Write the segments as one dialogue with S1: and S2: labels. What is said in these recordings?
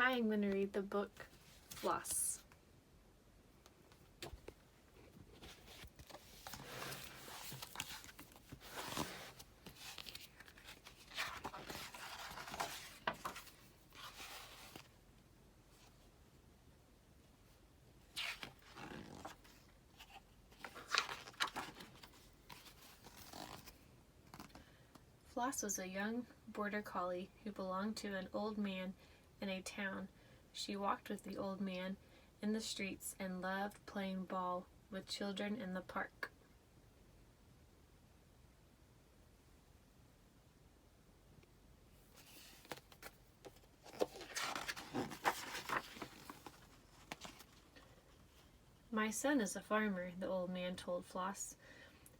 S1: Hi, I'm going to read the book Floss. Floss was a young border collie who belonged to an old man in a town. She walked with the old man in the streets and loved playing ball with children in the park. My son is a farmer, the old man told Floss.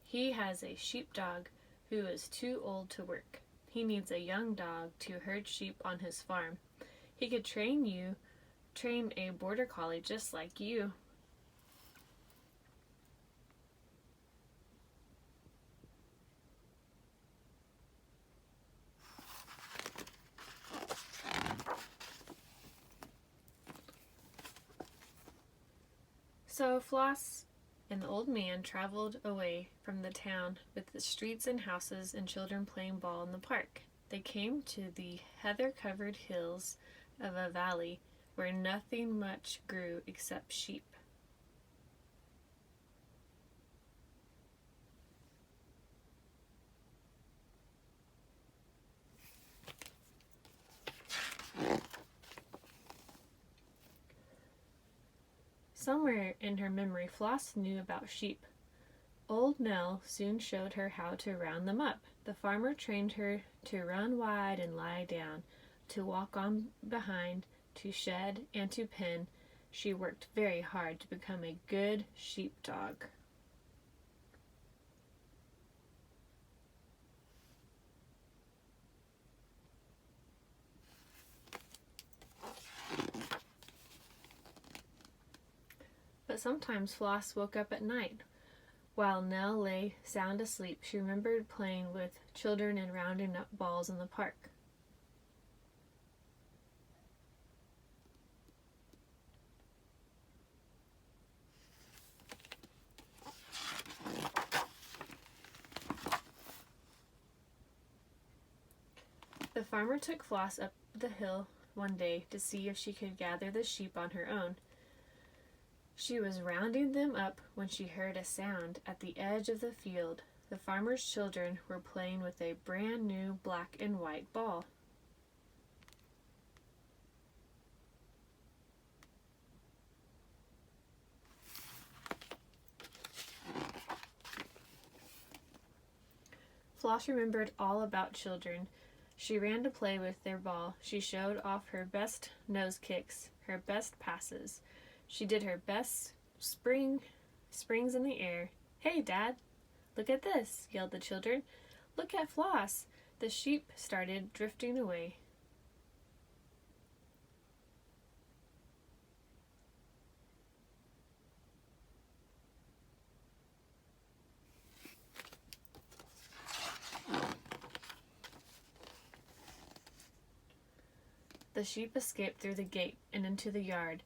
S1: He has a sheepdog who is too old to work. He needs a young dog to herd sheep on his farm. He could train a border collie just like you. So Floss and the old man traveled away from the town with the streets and houses and children playing ball in the park. They came to the heather-covered hills of a valley where nothing much grew except sheep. Somewhere in her memory, Floss knew about sheep. Old Nell soon showed her how to round them up. The farmer trained her to run wide and lie down, to walk on behind, to shed and to pen. She worked very hard to become a good sheepdog. But sometimes Floss woke up at night. While Nell lay sound asleep, she remembered playing with children and rounding up balls in the park. The farmer took Floss up the hill one day to see if she could gather the sheep on her own. She was rounding them up when she heard a sound at the edge of the field. The farmer's children were playing with a brand new black and white ball. Floss remembered all about children. She ran to play with their ball. She showed off her best nose kicks, her best passes. She did her best springs in the air. "Hey, Dad, look at this," yelled the children. "Look at Floss." The sheep started drifting away. The sheep escaped through the gate and into the yard.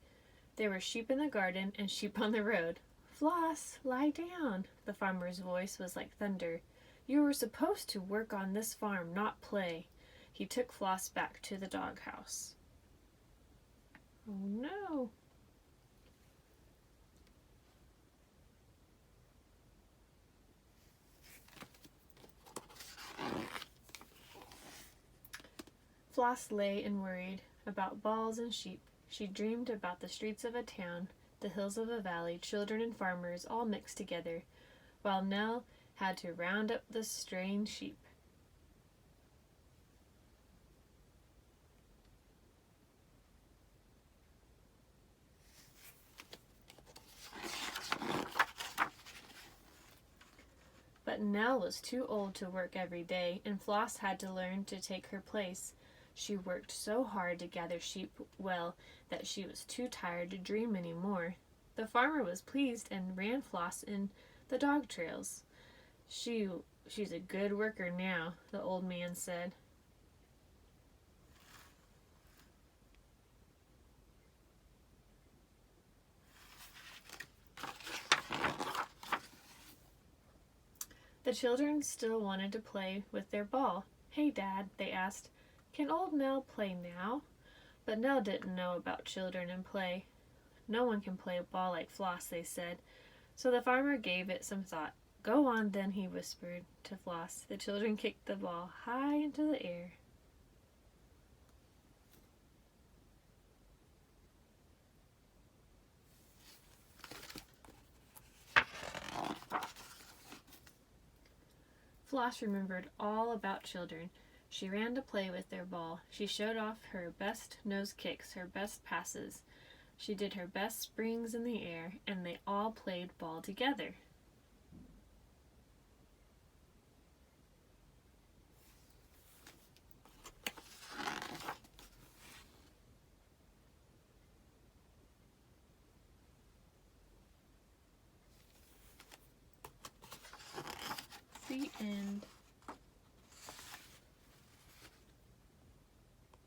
S1: There were sheep in the garden and sheep on the road. "Floss, lie down." The farmer's voice was like thunder. "You were supposed to work on this farm, not play." He took Floss back to the doghouse. Oh no. Floss lay and worried about balls and sheep. She dreamed about the streets of a town, the hills of a valley, children and farmers all mixed together, while Nell had to round up the straying sheep. But Nell was too old to work every day, and Floss had to learn to take her place. She worked so hard to gather sheep well that she was too tired to dream any more. The farmer was pleased and ran Floss in the dog trails. She's a good worker now," the old man said. The children still wanted to play with their ball. "Hey, Dad," they asked, "can old Nell play now?" But Nell didn't know about children and play. "No one can play a ball like Floss," they said. So the farmer gave it some thought. "Go on then," he whispered to Floss. The children kicked the ball high into the air. Floss remembered all about children. She ran to play with their ball. She showed off her best nose kicks, her best passes. She did her best springs in the air, and they all played ball together. The end.